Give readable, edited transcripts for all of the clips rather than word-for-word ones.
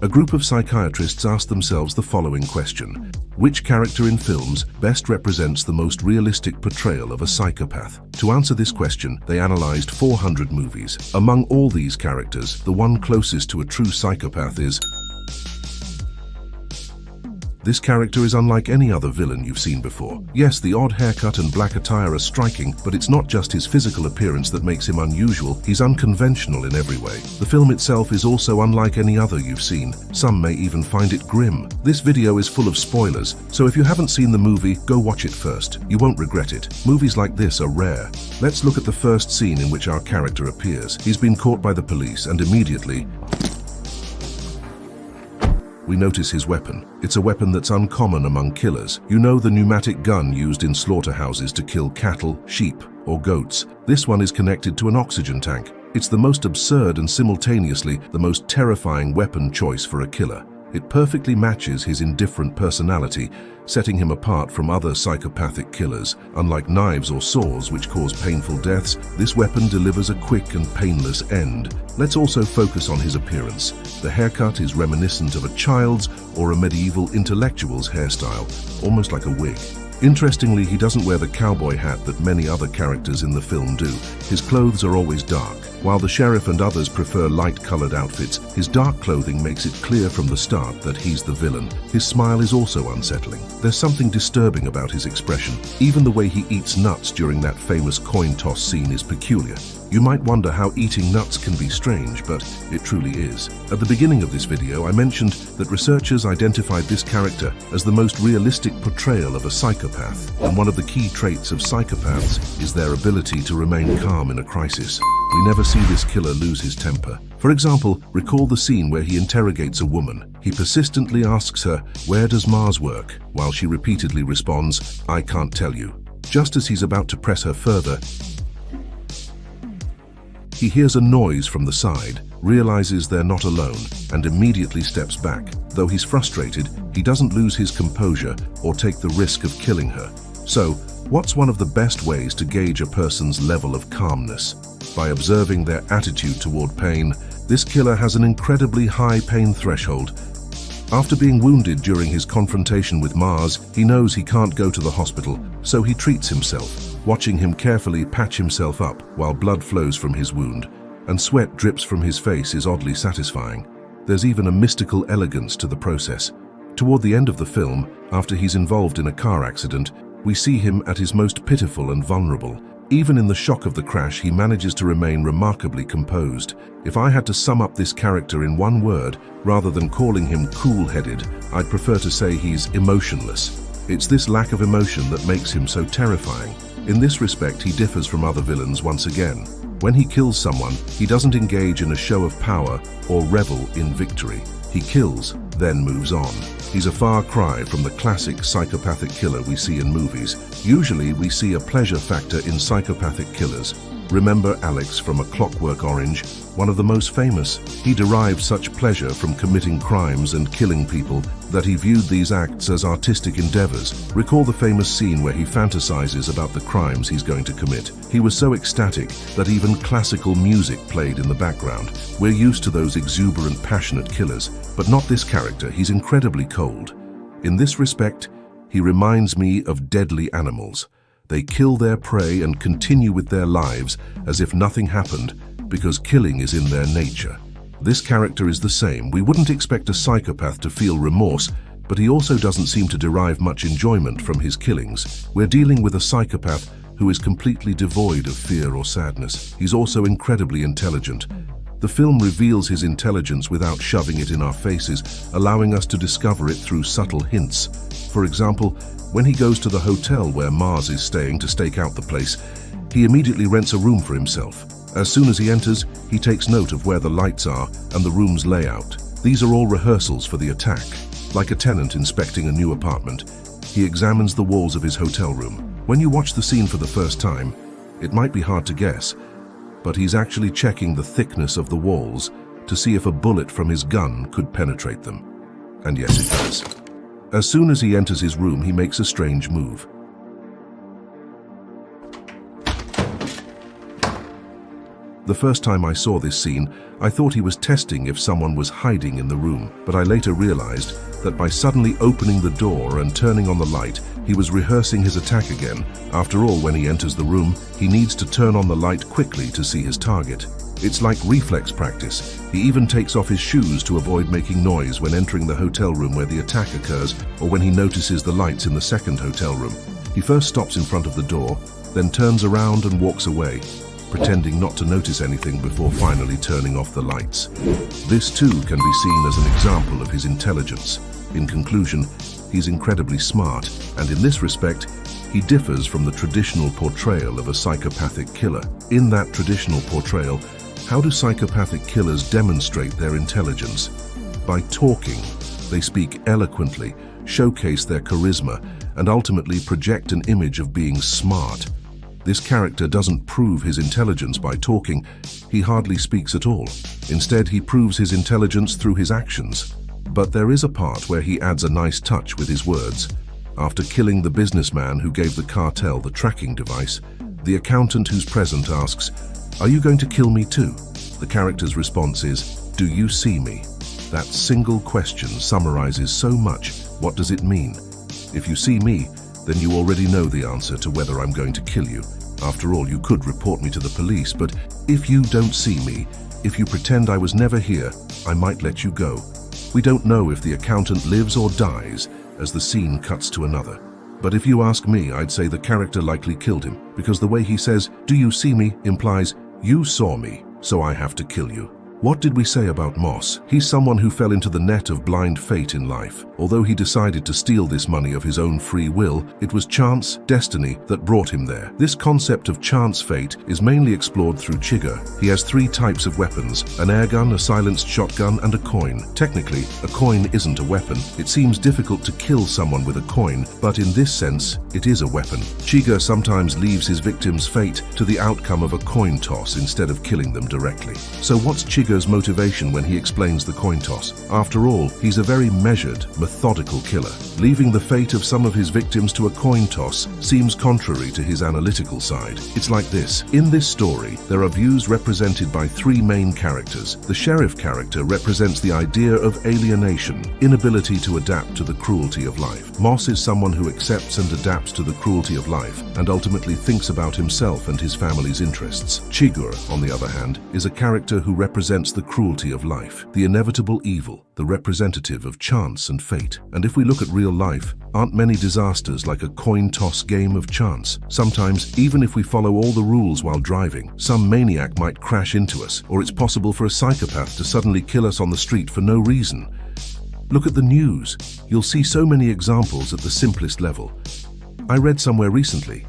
A group of psychiatrists asked themselves the following question: which character in films best represents the most realistic portrayal of a psychopath? To answer this question, they analyzed 400 movies. Among all these characters, the one closest to a true psychopath is... This character is unlike any other villain you've seen before. Yes, the odd haircut and black attire are striking, but it's not just his physical appearance that makes him unusual. He's unconventional in every way. The film itself is also unlike any other you've seen. Some may even find it grim. This video is full of spoilers, so if you haven't seen the movie, go watch it first. You won't regret it. Movies like this are rare. Let's look at the first scene in which our character appears. He's been caught by the police, and immediately we notice his weapon. It's a weapon that's uncommon among killers. You know, the pneumatic gun used in slaughterhouses to kill cattle, sheep, or goats. This one is connected to an oxygen tank. It's the most absurd and simultaneously the most terrifying weapon choice for a killer. It perfectly matches his indifferent personality, setting him apart from other psychopathic killers. Unlike knives or saws, which cause painful deaths, this weapon delivers a quick and painless end. Let's also focus on his appearance. The haircut is reminiscent of a child's or a medieval intellectual's hairstyle, almost like a wig. Interestingly, he doesn't wear the cowboy hat that many other characters in the film do. His clothes are always dark. While the sheriff and others prefer light-colored outfits, his dark clothing makes it clear from the start that he's the villain. His smile is also unsettling. There's something disturbing about his expression. Even the way he eats nuts during that famous coin toss scene is peculiar. You might wonder how eating nuts can be strange, but it truly is. At the beginning of this video, I mentioned that researchers identified this character as the most realistic portrayal of a psychopath. And one of the key traits of psychopaths is their ability to remain calm in a crisis. We never see this killer lose his temper. For example, recall the scene where he interrogates a woman. He persistently asks her, "Where does Mars work?" while she repeatedly responds, "I can't tell you." Just as he's about to press her further, he hears a noise from the side, realizes they're not alone, and immediately steps back. Though he's frustrated, he doesn't lose his composure or take the risk of killing her. So, what's one of the best ways to gauge a person's level of calmness? By observing their attitude toward pain. This killer has an incredibly high pain threshold. After being wounded during his confrontation with Mars, he knows he can't go to the hospital, so he treats himself. Watching him carefully patch himself up while blood flows from his wound and sweat drips from his face is oddly satisfying. There's even a mystical elegance to the process. Toward the end of the film, after he's involved in a car accident, we see him at his most pitiful and vulnerable. Even in the shock of the crash, he manages to remain remarkably composed. If I had to sum up this character in one word, rather than calling him cool-headed, I'd prefer to say he's emotionless. It's this lack of emotion that makes him so terrifying. In this respect, he differs from other villains once again. When he kills someone, he doesn't engage in a show of power or revel in victory. He kills, then moves on. He's a far cry from the classic psychopathic killer we see in movies. Usually, we see a pleasure factor in psychopathic killers. Remember Alex from A Clockwork Orange, one of the most famous? He derived such pleasure from committing crimes and killing people that he viewed these acts as artistic endeavors. Recall the famous scene where he fantasizes about the crimes he's going to commit. He was so ecstatic that even classical music played in the background. We're used to those exuberant, passionate killers, but not this character. He's incredibly cold. In this respect, he reminds me of deadly animals. They kill their prey and continue with their lives as if nothing happened, because killing is in their nature. This character is the same. We wouldn't expect a psychopath to feel remorse, but he also doesn't seem to derive much enjoyment from his killings. We're dealing with a psychopath who is completely devoid of fear or sadness. He's also incredibly intelligent. The film reveals his intelligence without shoving it in our faces, allowing us to discover it through subtle hints. For example, when he goes to the hotel where Mars is staying to stake out the place, he immediately rents a room for himself. As soon as he enters, he takes note of where the lights are and the room's layout. These are all rehearsals for the attack. Like a tenant inspecting a new apartment, he examines the walls of his hotel room. When you watch the scene for the first time, it might be hard to guess, but he's actually checking the thickness of the walls to see if a bullet from his gun could penetrate them. And yes, it does. As soon as he enters his room, he makes a strange move. The first time I saw this scene, I thought he was testing if someone was hiding in the room, but I later realized that by suddenly opening the door and turning on the light, he was rehearsing his attack again. After all, when he enters the room, he needs to turn on the light quickly to see his target. It's like reflex practice. He even takes off his shoes to avoid making noise when entering the hotel room where the attack occurs, or when he notices the lights in the second hotel room. He first stops in front of the door, then turns around and walks away, pretending not to notice anything before finally turning off the lights. This too can be seen as an example of his intelligence. In conclusion, he's incredibly smart, and in this respect, he differs from the traditional portrayal of a psychopathic killer. In that traditional portrayal, how do psychopathic killers demonstrate their intelligence? By talking. They speak eloquently, showcase their charisma, and ultimately project an image of being smart. This character doesn't prove his intelligence by talking. He hardly speaks at all. Instead, he proves his intelligence through his actions. But there is a part where he adds a nice touch with his words. After killing the businessman who gave the cartel the tracking device, the accountant who's present asks, "Are you going to kill me too?" The character's response is, "Do you see me?" That single question summarizes so much. What does it mean? If you see me, then you already know the answer to whether I'm going to kill you. After all, you could report me to the police, but if you don't see me, if you pretend I was never here, I might let you go. We don't know if the accountant lives or dies as the scene cuts to another. But if you ask me, I'd say the character likely killed him, because the way he says, "Do you see me?" implies, "You saw me, so I have to kill you." What did we say about Moss? He's someone who fell into the net of blind fate in life. Although he decided to steal this money of his own free will, it was chance, destiny, that brought him there. This concept of chance fate is mainly explored through Chigurh. He has 3 types of weapons: an airgun, a silenced shotgun, and a coin. Technically, a coin isn't a weapon. It seems difficult to kill someone with a coin, but in this sense, it is a weapon. Chigurh sometimes leaves his victim's fate to the outcome of a coin toss instead of killing them directly. So what's Chigurh's motivation when he explains the coin toss? After all, he's a very measured, methodical killer. Leaving the fate of some of his victims to a coin toss seems contrary to his analytical side. It's like this. In this story, there are views represented by 3 main characters. The sheriff character represents the idea of alienation, inability to adapt to the cruelty of life. Moss is someone who accepts and adapts to the cruelty of life and ultimately thinks about himself and his family's interests. Chigurh, on the other hand, is a character who represents the cruelty of life, the inevitable evil, the representative of chance and fate. And if we look at real life, aren't many disasters like a coin toss game of chance? Sometimes, even if we follow all the rules while driving, some maniac might crash into us, or it's possible for a psychopath to suddenly kill us on the street for no reason. Look at the news. You'll see so many examples at the simplest level. I read somewhere recently,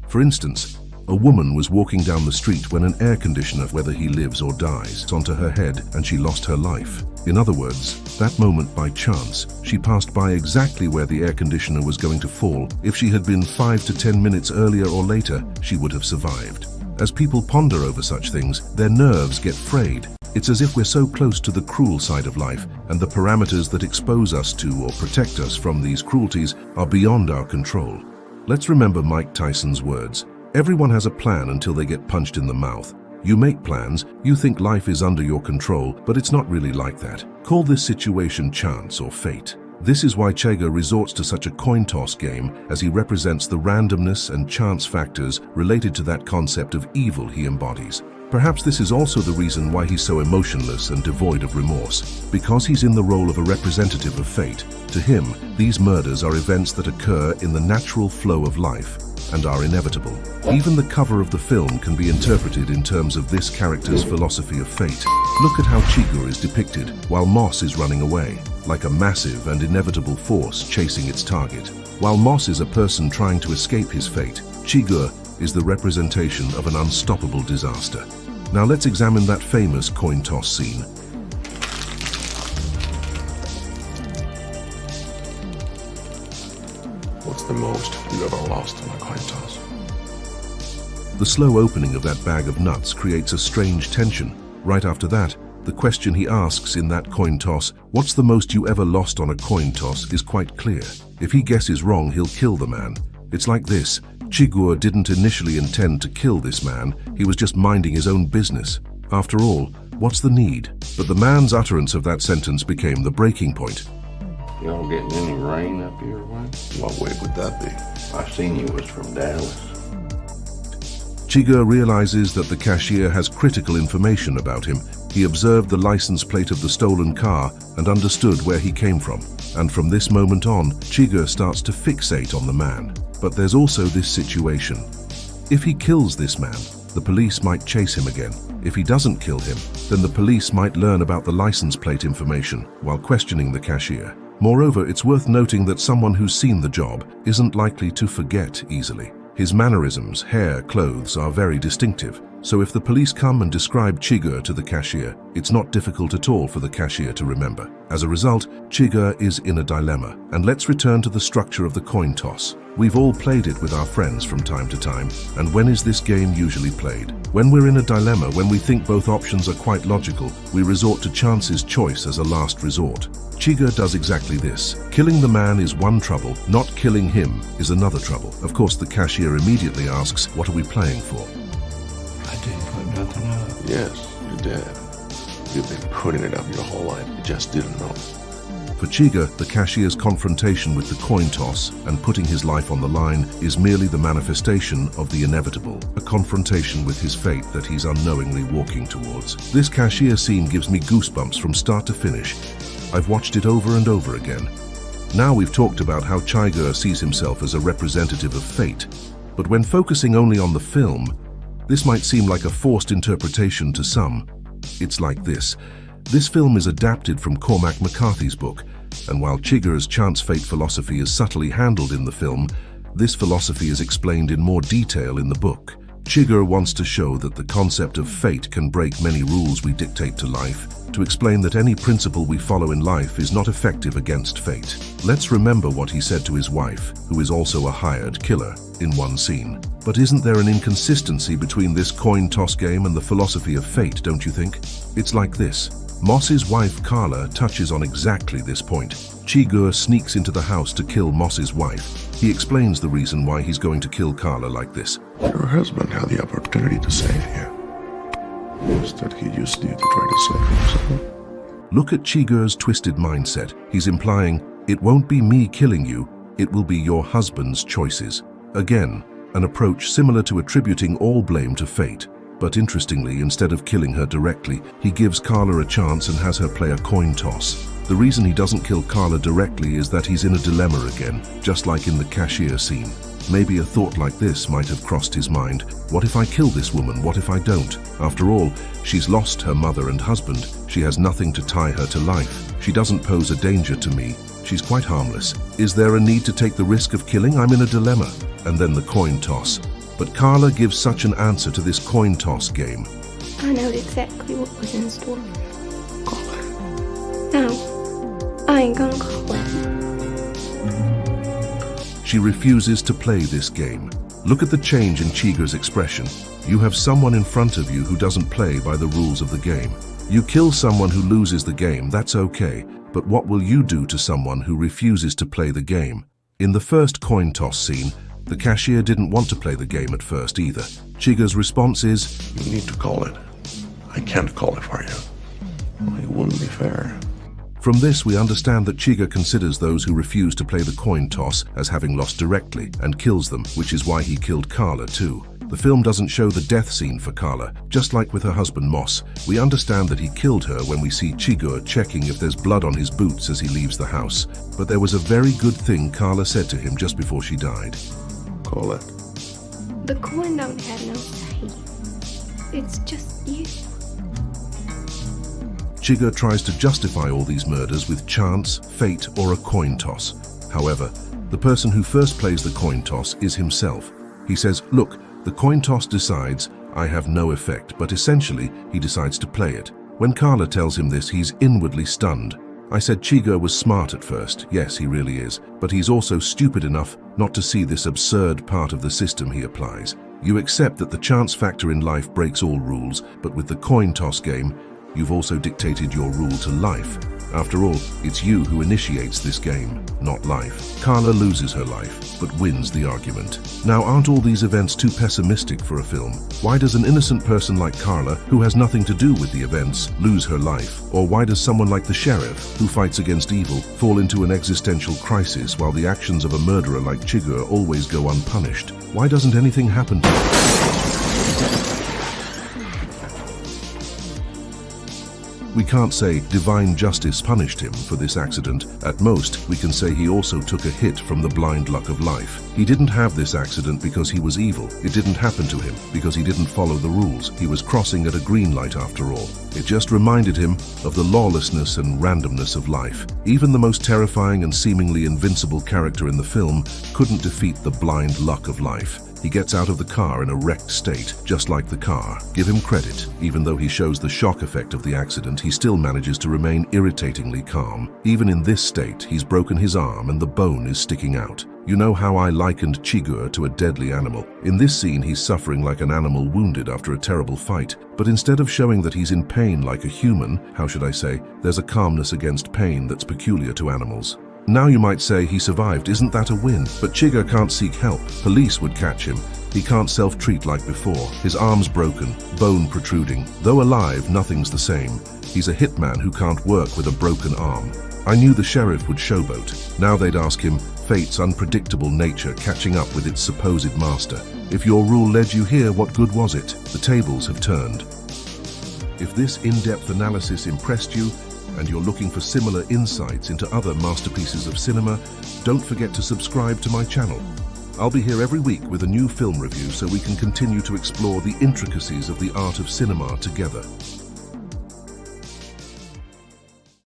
for instance, a woman was walking down the street when an air conditioner, whether he lives or dies, onto her head and she lost her life. In other words, that moment by chance, she passed by exactly where the air conditioner was going to fall. If she had been 5 to 10 minutes earlier or later, she would have survived. As people ponder over such things, their nerves get frayed. It's as if we're so close to the cruel side of life, and the parameters that expose us to or protect us from these cruelties are beyond our control. Let's remember Mike Tyson's words. Everyone has a plan until they get punched in the mouth. You make plans, you think life is under your control, but it's not really like that. Call this situation chance or fate. This is why Chigurh resorts to such a coin toss game, as he represents the randomness and chance factors related to that concept of evil he embodies. Perhaps this is also the reason why he's so emotionless and devoid of remorse. Because he's in the role of a representative of fate, to him, these murders are events that occur in the natural flow of life and are inevitable. Even the cover of the film can be interpreted in terms of this character's philosophy of fate. Look at how Chigurh is depicted while Moss is running away, like a massive and inevitable force chasing its target. While Moss is a person trying to escape his fate, Chigurh is the representation of an unstoppable disaster. Now let's examine that famous coin toss scene. What's the most you ever lost on a coin toss? The slow opening of that bag of nuts creates a strange tension. Right after that, the question he asks in that coin toss, "What's the most you ever lost on a coin toss?" is quite clear. If he guesses wrong, he'll kill the man. It's like this. Chigurh didn't initially intend to kill this man, he was just minding his own business. After all, what's the need? But the man's utterance of that sentence became the breaking point. Y'all getting any rain up your way? What way would that be? I seen you was from Dallas. Chigurh realizes that the cashier has critical information about him. He observed the license plate of the stolen car and understood where he came from. And from this moment on, Chigurh starts to fixate on the man. But there's also this situation. If he kills this man, the police might chase him again. If he doesn't kill him, then the police might learn about the license plate information while questioning the cashier. Moreover, it's worth noting that someone who's seen the job isn't likely to forget easily. His mannerisms, hair, clothes are very distinctive. So if the police come and describe Chigurh to the cashier, it's not difficult at all for the cashier to remember. As a result, Chigurh is in a dilemma. And let's return to the structure of the coin toss. We've all played it with our friends from time to time. And when is this game usually played? When we're in a dilemma, when we think both options are quite logical, we resort to chance's choice as a last resort. Chigurh does exactly this. Killing the man is one trouble, not killing him is another trouble. Of course, the cashier immediately asks, what are we playing for? I didn't put nothing up. Yes, you did. You've been putting it up your whole life. You just didn't know. For Chigurh, the cashier's confrontation with the coin toss and putting his life on the line is merely the manifestation of the inevitable, a confrontation with his fate that he's unknowingly walking towards. This cashier scene gives me goosebumps from start to finish. I've watched it over and over again. Now we've talked about how Chigurh sees himself as a representative of fate, but when focusing only on the film, this might seem like a forced interpretation to some. It's like this. This film is adapted from Cormac McCarthy's book, and while Chigurh's chance fate philosophy is subtly handled in the film, this philosophy is explained in more detail in the book. Chigurh wants to show that the concept of fate can break many rules we dictate to life, to explain that any principle we follow in life is not effective against fate. Let's remember what he said to his wife, who is also a hired killer, in one scene. But isn't there an inconsistency between this coin toss game and the philosophy of fate, don't you think? It's like this. Moss's wife Carla touches on exactly this point. Chigurh sneaks into the house to kill Moss's wife. He explains the reason why he's going to kill Carla like this. Your husband had the opportunity to save you. Instead, he used you to try to save himself. Look at Chigurh's twisted mindset. He's implying, it won't be me killing you, it will be your husband's choices. Again, an approach similar to attributing all blame to fate. But interestingly, instead of killing her directly, he gives Carla a chance and has her play a coin toss. The reason he doesn't kill Carla directly is that he's in a dilemma again, just like in the cashier scene. Maybe a thought like this might have crossed his mind. What if I kill this woman? What if I don't? After all, she's lost her mother and husband. She has nothing to tie her to life. She doesn't pose a danger to me. She's quite harmless. Is there a need to take the risk of killing? I'm in a dilemma. And then the coin toss. But Carla gives such an answer to this coin toss game. I know exactly what was in store. Call it. No, I ain't gonna call it. She refuses to play this game. Look at the change in Chigurh's expression. You have someone in front of you who doesn't play by the rules of the game. You kill someone who loses the game, that's okay. But what will you do to someone who refuses to play the game? In the first coin toss scene, the cashier didn't want to play the game at first either. Chigurh's response is, You need to call it. I can't call it for you. It wouldn't be fair. From this, we understand that Chigurh considers those who refuse to play the coin toss as having lost directly and kills them, which is why he killed Carla too. The film doesn't show the death scene for Carla. Just like with her husband Moss, we understand that he killed her when we see Chigurh checking if there's blood on his boots as he leaves the house. But there was a very good thing Carla said to him just before she died. Call it. The coin don't have no say. It's just you. Chigurh tries to justify all these murders with chance, fate, or a coin toss. However, the person who first plays the coin toss is himself. He says, look, the coin toss decides, I have no effect, but essentially, he decides to play it. When Carla tells him this, he's inwardly stunned. I said Chigurh was smart at first. Yes, he really is. But he's also stupid enough not to see this absurd part of the system he applies. You accept that the chance factor in life breaks all rules, but with the coin toss game, you've also dictated your rule to life. After all, it's you who initiates this game, not life. Carla loses her life, but wins the argument. Now, aren't all these events too pessimistic for a film? Why does an innocent person like Carla, who has nothing to do with the events, lose her life? Or why does someone like the sheriff, who fights against evil, fall into an existential crisis while the actions of a murderer like Chigurh always go unpunished? Why doesn't anything happen to him? We can't say divine justice punished him for this accident. At most, we can say he also took a hit from the blind luck of life. He didn't have this accident because he was evil. It didn't happen to him because he didn't follow the rules. He was crossing at a green light after all. It just reminded him of the lawlessness and randomness of life. Even the most terrifying and seemingly invincible character in the film couldn't defeat the blind luck of life. He gets out of the car in a wrecked state, just like the car. Give him credit. Even though he shows the shock effect of the accident, he still manages to remain irritatingly calm. Even in this state, he's broken his arm and the bone is sticking out. You know how I likened Chigurh to a deadly animal. In this scene, he's suffering like an animal wounded after a terrible fight. But instead of showing that he's in pain like a human, how should I say, there's a calmness against pain that's peculiar to animals. Now you might say he survived, isn't that a win? But Chigurh can't seek help. Police would catch him. He can't self-treat like before. His arm's broken, bone protruding. Though alive, nothing's the same. He's a hitman who can't work with a broken arm. I knew the sheriff would showboat. Now they'd ask him, fate's unpredictable nature catching up with its supposed master. If your rule led you here, what good was it? The tables have turned. If this in-depth analysis impressed you, and you're looking for similar insights into other masterpieces of cinema, don't forget to subscribe to my channel. I'll be here every week with a new film review so we can continue to explore the intricacies of the art of cinema together.